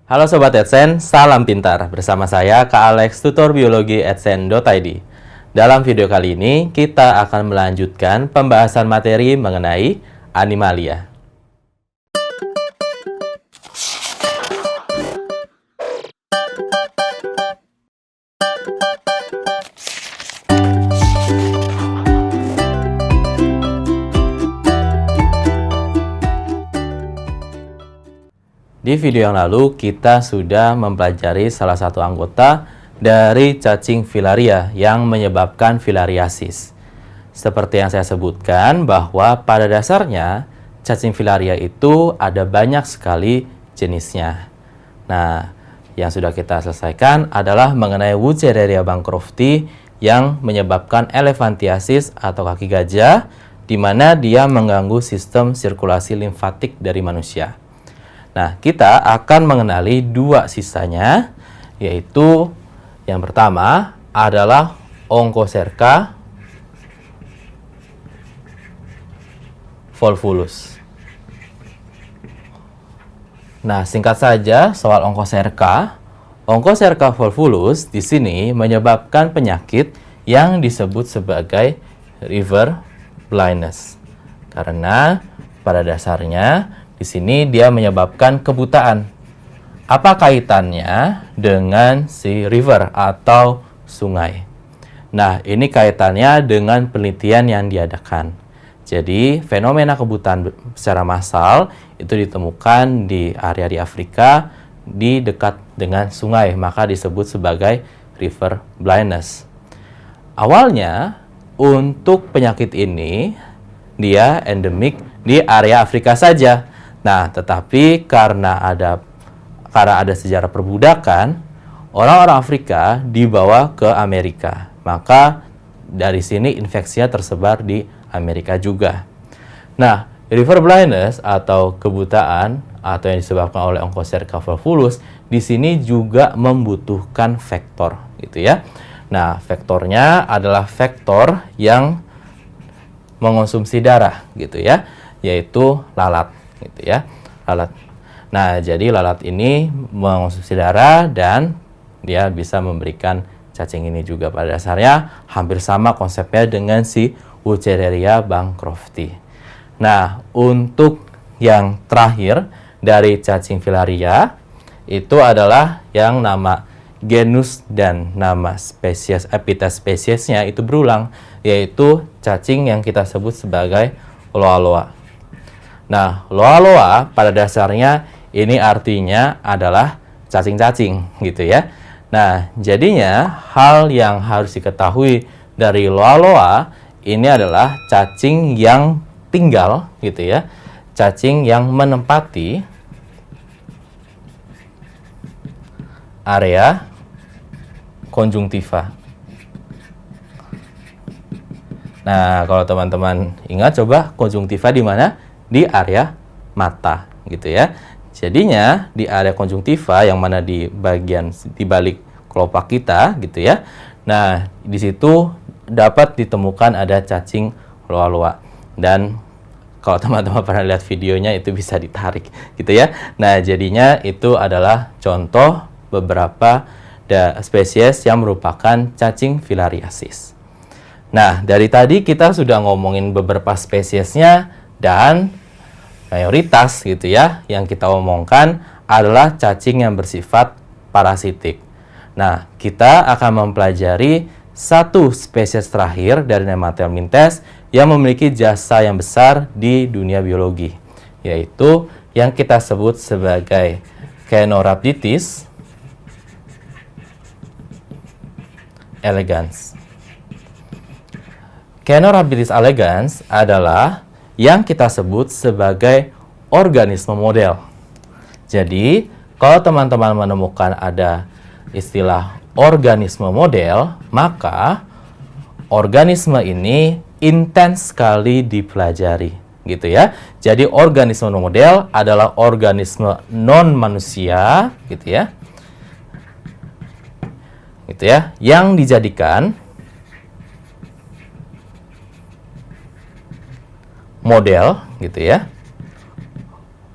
Halo Sobat Adsen, salam pintar. Bersama saya Kak Alex, tutor biologi adsen.id. Dalam video kali ini, kita akan melanjutkan pembahasan materi mengenai animalia. Di video yang lalu, kita sudah mempelajari salah satu anggota dari cacing filaria yang menyebabkan filariasis. Seperti yang saya sebutkan bahwa pada dasarnya cacing filaria itu ada banyak sekali jenisnya. Nah, yang sudah kita selesaikan adalah mengenai Wuchereria bancrofti yang menyebabkan elephantiasis atau kaki gajah, di mana dia mengganggu sistem sirkulasi limfatik dari manusia. Nah, kita akan mengenali dua sisanya, yaitu yang pertama adalah Onchocerca volvulus. Nah, singkat saja soal Onchocerca. Onchocerca volvulus di sini menyebabkan penyakit yang disebut sebagai river blindness. Karena pada dasarnya di sini dia menyebabkan kebutaan. Apa kaitannya dengan si river atau sungai? Nah, ini kaitannya dengan penelitian yang diadakan. Jadi, fenomena kebutaan secara massal itu ditemukan di area di Afrika di dekat dengan sungai, maka disebut sebagai river blindness. Awalnya, untuk penyakit ini, dia endemik di area Afrika saja. Nah, tetapi karena ada sejarah perbudakan, orang-orang Afrika dibawa ke Amerika. Maka dari sini infeksinya tersebar di Amerika juga. Nah, river blindness atau kebutaan atau yang disebabkan oleh Onchocerca volvulus di sini juga membutuhkan vektor, gitu ya. Nah, vektornya adalah vektor yang mengonsumsi darah, gitu ya, yaitu lalat. Gitu ya, lalat. Nah, jadi lalat ini mengonsumsi darah dan dia bisa memberikan cacing ini juga. Pada dasarnya hampir sama konsepnya dengan si Wuchereria bancrofti. Nah, untuk yang terakhir dari cacing filaria itu adalah yang nama genus dan nama spesies, epithet spesiesnya itu berulang, yaitu cacing yang kita sebut sebagai loa loa. Nah, loa loa pada dasarnya ini artinya adalah cacing-cacing, gitu ya. Nah, jadinya hal yang harus diketahui dari loa loa ini adalah cacing yang tinggal, gitu ya. Cacing yang menempati area konjungtiva. Nah, kalau teman-teman ingat, coba konjungtiva di mana? Di area mata, gitu ya. Jadinya di area konjungtiva yang mana di bagian di balik kelopak kita, gitu ya. Nah, di situ dapat ditemukan ada cacing loa loa. Dan kalau teman-teman pernah lihat videonya itu bisa ditarik, gitu ya. Nah, jadinya itu adalah contoh beberapa spesies yang merupakan cacing filariasis. Nah, dari tadi kita sudah ngomongin beberapa spesiesnya dan mayoritas, gitu ya, yang kita omongkan adalah cacing yang bersifat parasitik. Nah, kita akan mempelajari satu spesies terakhir dari Nemathelminthes yang memiliki jasa yang besar di dunia biologi, yaitu yang kita sebut sebagai Caenorhabditis elegans. Caenorhabditis elegans adalah yang kita sebut sebagai organisme model. Jadi, kalau teman-teman menemukan ada istilah organisme model, maka organisme ini intens sekali dipelajari, gitu ya. Jadi, organisme model adalah organisme non-manusia, gitu ya. Gitu ya, yang dijadikan model, gitu ya,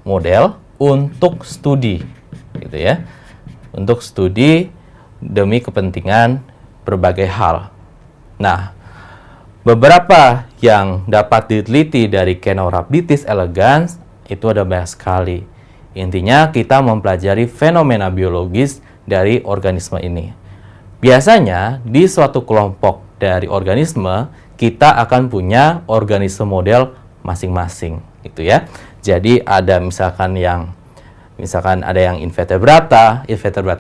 model untuk studi, gitu gitu ya. Untuk studi demi kepentingan berbagai hal. Nah, beberapa yang dapat diteliti dari Caenorhabditis elegans itu ada banyak sekali. Intinya kita mempelajari fenomena biologis dari organisme ini. Biasanya di suatu kelompok dari organisme kita akan punya organisme model masing-masing, gitu ya. Jadi ada misalkan ada yang invertebrata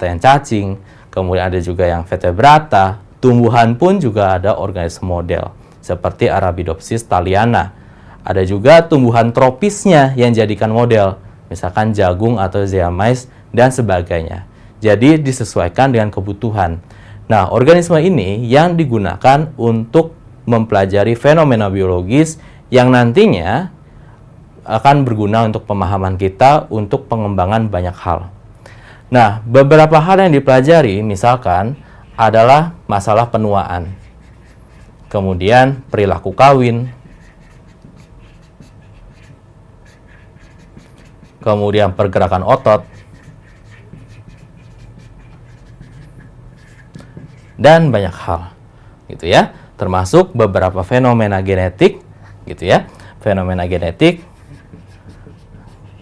yang cacing, kemudian ada juga yang vertebrata. Tumbuhan pun juga ada organisme model seperti Arabidopsis thaliana. Ada juga tumbuhan tropisnya yang jadikan model, misalkan jagung atau zeamais dan sebagainya. Jadi disesuaikan dengan kebutuhan. Nah, organisme ini yang digunakan untuk mempelajari fenomena biologis yang nantinya akan berguna untuk pemahaman kita untuk pengembangan banyak hal. Nah, beberapa hal yang dipelajari misalkan adalah masalah penuaan, kemudian perilaku kawin, kemudian pergerakan otot, dan banyak hal, gitu ya. Termasuk beberapa fenomena genetik, gitu ya. Fenomena genetik,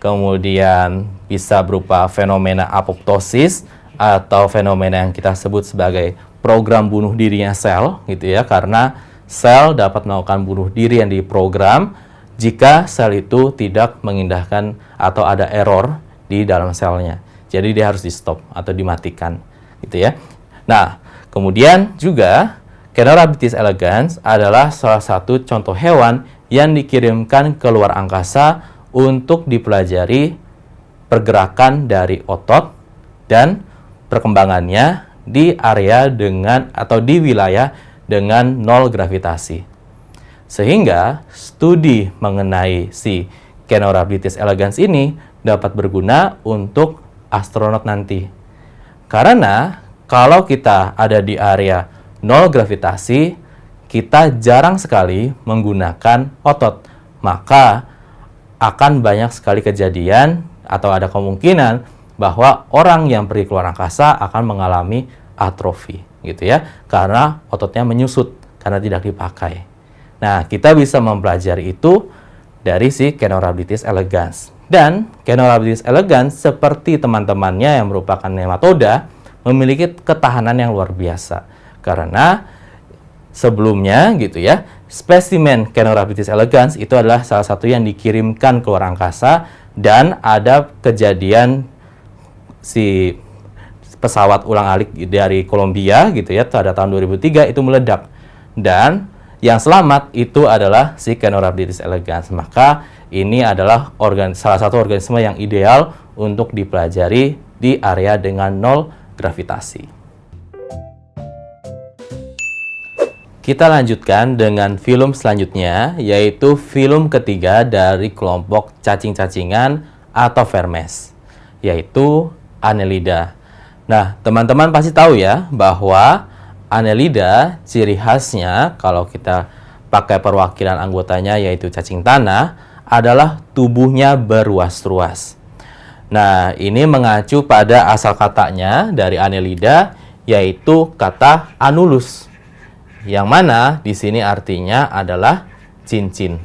kemudian bisa berupa fenomena apoptosis atau fenomena yang kita sebut sebagai program bunuh dirinya sel, gitu ya. Karena sel dapat melakukan bunuh diri yang diprogram jika sel itu tidak mengindahkan atau ada error di dalam selnya. Jadi dia harus di stop atau dimatikan, gitu ya. Nah, kemudian juga Caenorhabditis elegans adalah salah satu contoh hewan yang dikirimkan ke luar angkasa untuk dipelajari pergerakan dari otot dan perkembangannya di area dengan atau di wilayah dengan nol gravitasi. Sehingga studi mengenai si Caenorhabditis elegans ini dapat berguna untuk astronot nanti. Karena kalau kita ada di area nol gravitasi, kita jarang sekali menggunakan otot. Maka akan banyak sekali kejadian atau ada kemungkinan bahwa orang yang pergi keluar angkasa akan mengalami atrofi, gitu ya, karena ototnya menyusut karena tidak dipakai. Nah, kita bisa mempelajari itu dari si Caenorhabditis elegans. Dan Caenorhabditis elegans seperti teman-temannya yang merupakan nematoda memiliki ketahanan yang luar biasa. Karena sebelumnya, gitu ya, spesimen Caenorhabditis elegans itu adalah salah satu yang dikirimkan ke luar angkasa dan ada kejadian si pesawat ulang-alik dari Kolombia, gitu ya, pada tahun 2003 itu meledak. Dan yang selamat itu adalah si Caenorhabditis elegans. Maka ini adalah salah satu organisme yang ideal untuk dipelajari di area dengan nol gravitasi. Kita lanjutkan dengan film selanjutnya, yaitu film ketiga dari kelompok cacing-cacingan atau vermes, yaitu Annelida. Nah, teman-teman pasti tahu ya bahwa Annelida ciri khasnya kalau kita pakai perwakilan anggotanya yaitu cacing tanah adalah tubuhnya berruas-ruas. Nah, ini mengacu pada asal katanya dari Annelida yaitu kata annulus, yang mana di sini artinya adalah cincin.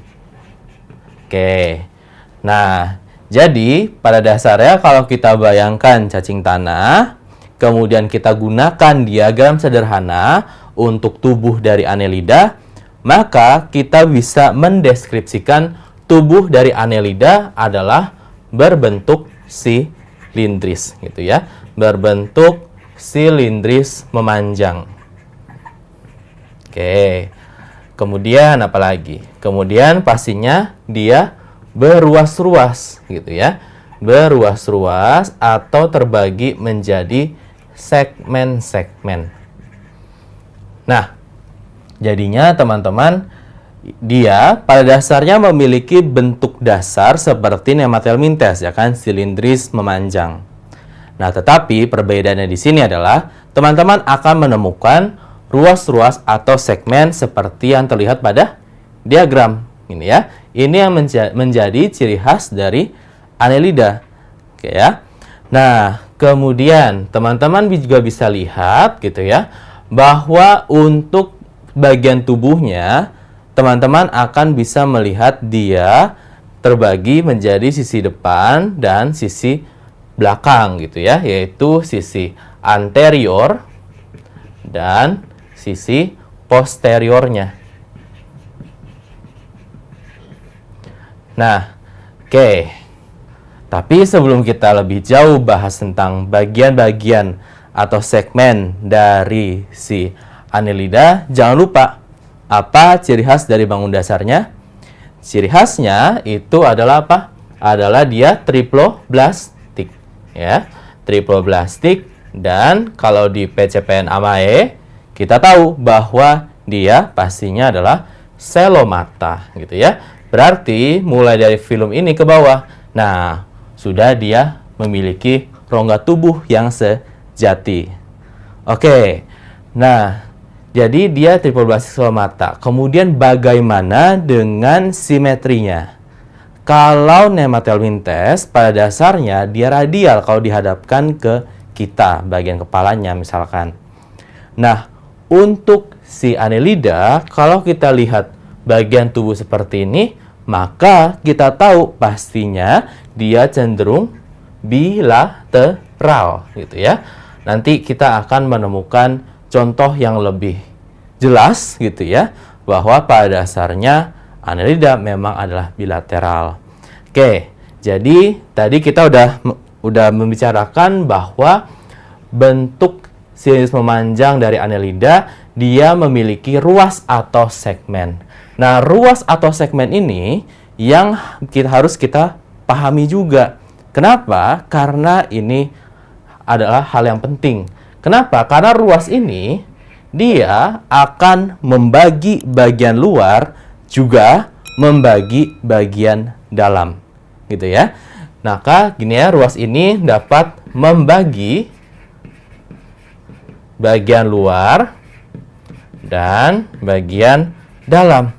Oke. Nah, jadi pada dasarnya kalau kita bayangkan cacing tanah, kemudian kita gunakan diagram sederhana untuk tubuh dari Annelida, maka kita bisa mendeskripsikan tubuh dari Annelida adalah berbentuk silindris, gitu ya. Berbentuk silindris memanjang. Oke. Kemudian apa lagi? Kemudian pastinya dia berruas-ruas, gitu ya. Berruas-ruas atau terbagi menjadi segmen-segmen. Nah, jadinya teman-teman, dia pada dasarnya memiliki bentuk dasar seperti Nemathelminthes, ya kan, silindris memanjang. Nah, tetapi perbedaannya di sini adalah teman-teman akan menemukan ruas-ruas atau segmen seperti yang terlihat pada diagram ini ya. Ini yang menjadi ciri khas dari Annelida. Oke ya. Nah, Kemudian teman-teman juga bisa lihat gitu ya, bahwa untuk bagian tubuhnya teman-teman akan bisa melihat dia terbagi menjadi sisi depan dan sisi belakang gitu ya, yaitu sisi anterior dan sisi posteriornya. Nah, oke. Tapi sebelum kita lebih jauh bahas tentang bagian-bagian atau segmen dari si Annelida, jangan lupa apa ciri khas dari bangun dasarnya? Ciri khasnya itu adalah apa? Adalah dia triploblastik, ya. Triploblastik, dan kalau di PCPN AMAE kita tahu bahwa dia pastinya adalah selomata, gitu ya. Berarti mulai dari film ini ke bawah, nah sudah dia memiliki rongga tubuh yang sejati. Oke, nah jadi dia triploblastik selomata. Kemudian bagaimana dengan simetrinya? Kalau nematelmintes pada dasarnya dia radial kalau dihadapkan ke kita, bagian kepalanya misalkan. Nah, untuk si Annelida, kalau kita lihat bagian tubuh seperti ini, maka kita tahu pastinya dia cenderung bilateral gitu ya. Nanti kita akan menemukan contoh yang lebih jelas gitu ya, bahwa pada dasarnya Annelida memang adalah bilateral. Oke, jadi tadi kita udah membicarakan bahwa bentuk sinus memanjang dari Annelida, dia memiliki ruas atau segmen. Nah, ruas atau segmen ini yang harus kita pahami juga. Kenapa? Karena ini adalah hal yang penting. Kenapa? Karena ruas ini dia akan membagi bagian luar juga membagi bagian dalam, gitu ya. Maka gini ya, ruas ini dapat membagi bagian luar dan bagian dalam.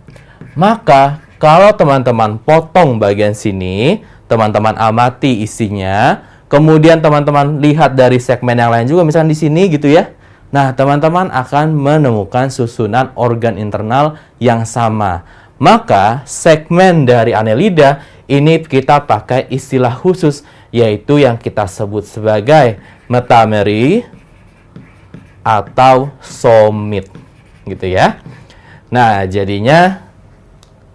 Maka kalau teman-teman potong bagian sini, teman-teman amati isinya, kemudian teman-teman lihat dari segmen yang lain juga, misalnya di sini gitu ya. Nah, teman-teman akan menemukan susunan organ internal yang sama. Maka segmen dari Annelida ini kita pakai istilah khusus, yaitu yang kita sebut sebagai metameri atau somit, gitu ya. Nah, jadinya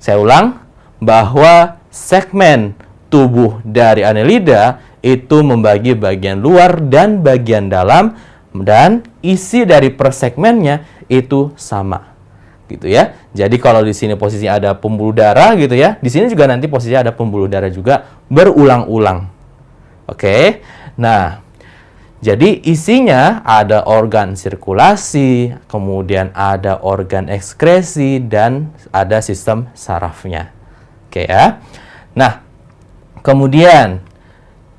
saya ulang bahwa segmen tubuh dari Annelida itu membagi bagian luar dan bagian dalam, dan isi dari per segmennya itu sama, gitu ya. Jadi kalau di sini posisi ada pembuluh darah gitu ya, di sini juga nanti posisinya ada pembuluh darah juga berulang-ulang. Oke. Nah, jadi isinya ada organ sirkulasi, kemudian ada organ ekskresi, dan ada sistem sarafnya. Oke ya. Nah, kemudian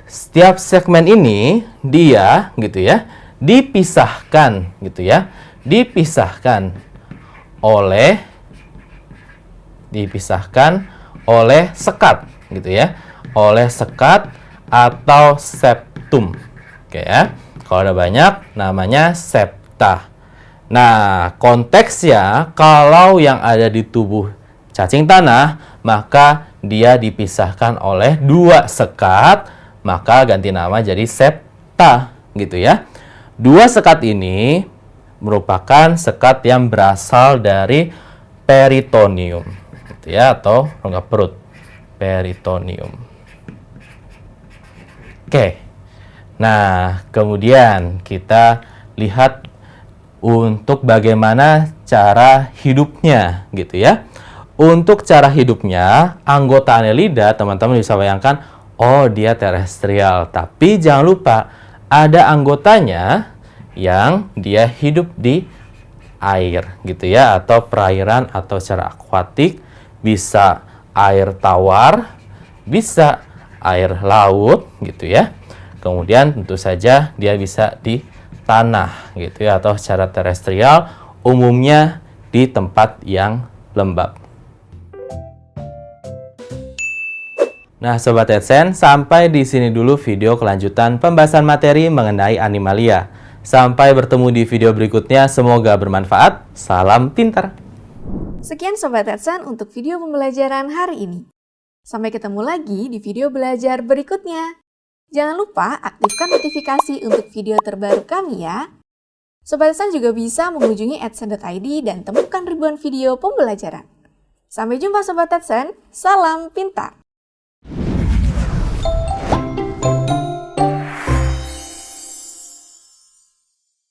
setiap segmen ini dia gitu ya, dipisahkan gitu ya. Dipisahkan oleh sekat gitu ya. Oleh sekat atau septum. Oke ya, kalau ada banyak namanya septa. Nah, konteksnya kalau yang ada di tubuh cacing tanah, maka dia dipisahkan oleh dua sekat, maka ganti nama jadi septa, gitu ya. Dua sekat ini merupakan sekat yang berasal dari peritoneum, gitu ya, atau rongga perut, peritoneum. Oke. Nah, kemudian kita lihat untuk bagaimana cara hidupnya, gitu ya. Untuk cara hidupnya, anggota Annelida, teman-teman bisa bayangkan, oh dia terestrial. Tapi jangan lupa, ada anggotanya yang dia hidup di air, gitu ya, atau perairan atau secara akuatik, bisa air tawar, bisa air laut, gitu ya. Kemudian tentu saja dia bisa di tanah gitu ya, atau secara terestrial umumnya di tempat yang lembab. Nah, Sobat AdSense, sampai di sini dulu video kelanjutan pembahasan materi mengenai animalia. Sampai bertemu di video berikutnya, semoga bermanfaat. Salam pintar! Sekian Sobat AdSense untuk video pembelajaran hari ini. Sampai ketemu lagi di video belajar berikutnya. Jangan lupa aktifkan notifikasi untuk video terbaru kami ya. Sobat AdSense juga bisa mengunjungi adsense.id dan temukan ribuan video pembelajaran. Sampai jumpa Sobat AdSense, salam pintar!